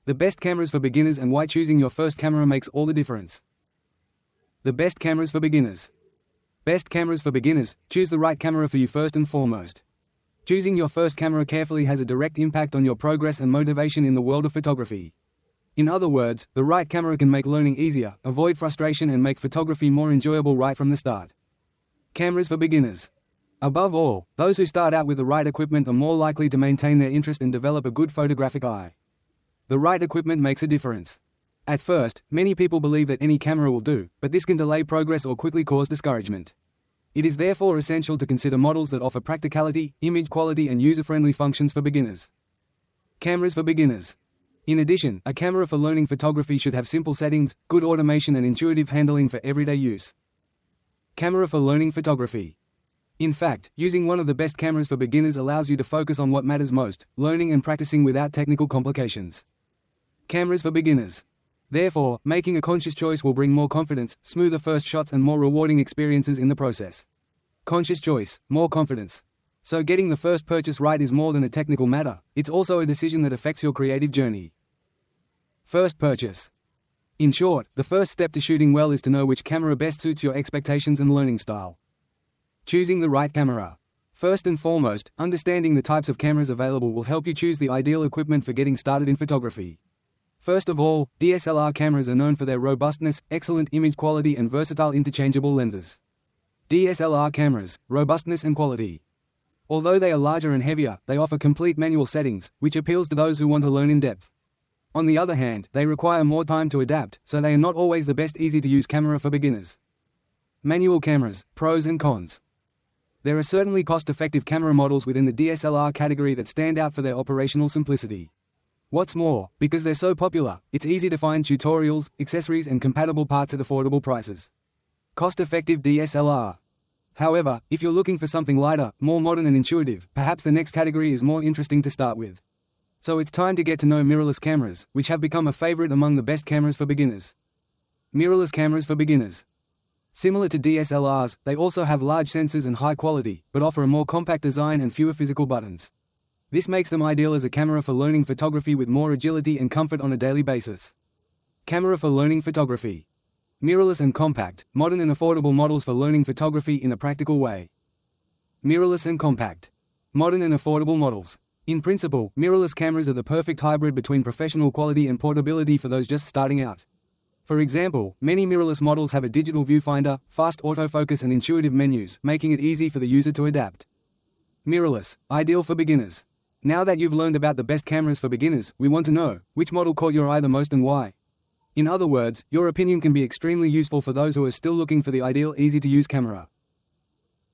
The best cameras for beginners and why choosing your first camera makes all the difference. The best cameras for beginners. Best cameras for beginners. Choose the right camera for you first and foremost. Choosing your first camera carefully has a direct impact on your progress and motivation in the world of photography. In other words, the right camera can make learning easier, avoid frustration and make photography more enjoyable right from the start. Cameras for beginners. Above all, those who start out with the right equipment are more likely to maintain their interest and develop a good photographic eye. The right equipment makes a difference. At first, many people believe that any camera will do, but this can delay progress or quickly cause discouragement. It is therefore essential to consider models that offer practicality, image quality and user-friendly functions for beginners. Cameras for beginners. In addition, a camera for learning photography should have simple settings, good automation and intuitive handling for everyday use. Camera for learning photography. In fact, using one of the best cameras for beginners allows you to focus on what matters most, learning and practicing without technical complications. Cameras for beginners. Therefore, making a conscious choice will bring more confidence, smoother first shots and more rewarding experiences in the process. Conscious choice, more confidence. So getting the first purchase right is more than a technical matter, it's also a decision that affects your creative journey. First purchase. In short, the first step to shooting well is to know which camera best suits your expectations and learning style. Choosing the right camera. First and foremost, understanding the types of cameras available will help you choose the ideal equipment for getting started in photography. First of all, DSLR cameras are known for their robustness, excellent image quality and versatile interchangeable lenses. DSLR cameras, robustness and quality. Although they are larger and heavier, they offer complete manual settings, which appeals to those who want to learn in depth. On the other hand, they require more time to adapt, so they are not always the best easy-to-use camera for beginners. Manual cameras, pros and cons. There are certainly cost-effective camera models within the DSLR category that stand out for their operational simplicity. What's more, because they're so popular, it's easy to find tutorials, accessories and compatible parts at affordable prices. Cost-effective DSLR. However, if you're looking for something lighter, more modern and intuitive, perhaps the next category is more interesting to start with. So it's time to get to know mirrorless cameras, which have become a favorite among the best cameras for beginners. Mirrorless cameras for beginners. Similar to DSLRs, they also have large sensors and high quality, but offer a more compact design and fewer physical buttons. This makes them ideal as a camera for learning photography with more agility and comfort on a daily basis. Camera for learning photography. Mirrorless and compact, modern and affordable models for learning photography in a practical way. Mirrorless and compact. Modern and affordable models. In principle, mirrorless cameras are the perfect hybrid between professional quality and portability for those just starting out. For example, many mirrorless models have a digital viewfinder, fast autofocus and intuitive menus, making it easy for the user to adapt. Mirrorless, ideal for beginners. Now that you've learned about the best cameras for beginners, we want to know, which model caught your eye the most and why? In other words, your opinion can be extremely useful for those who are still looking for the ideal easy-to-use camera.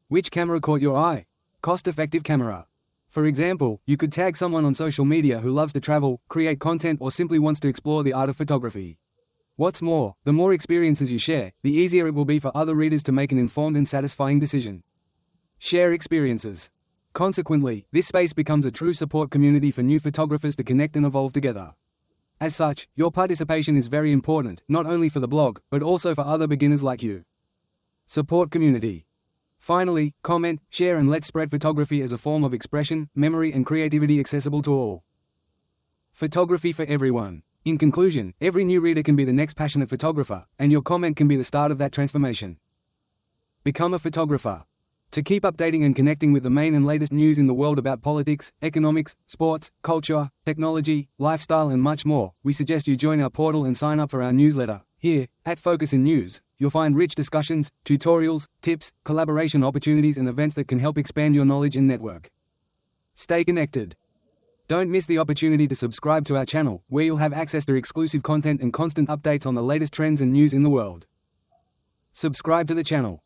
Which camera caught your eye? Cost-effective camera. For example, you could tag someone on social media who loves to travel, create content or simply wants to explore the art of photography. What's more, the more experiences you share, the easier it will be for other readers to make an informed and satisfying decision. Share experiences. Consequently, this space becomes a true support community for new photographers to connect and evolve together. As such, your participation is very important, not only for the blog, but also for other beginners like you. Support community. Finally, comment, share and let's spread photography as a form of expression, memory and creativity accessible to all. Photography for everyone. In conclusion, every new reader can be the next passionate photographer, and your comment can be the start of that transformation. Become a photographer. To keep updating and connecting with the main and latest news in the world about politics, economics, sports, culture, technology, lifestyle and much more, we suggest you join our portal and sign up for our newsletter. Here, at Focus in News, you'll find rich discussions, tutorials, tips, collaboration opportunities and events that can help expand your knowledge and network. Stay connected. Don't miss the opportunity to subscribe to our channel, where you'll have access to exclusive content and constant updates on the latest trends and news in the world. Subscribe to the channel.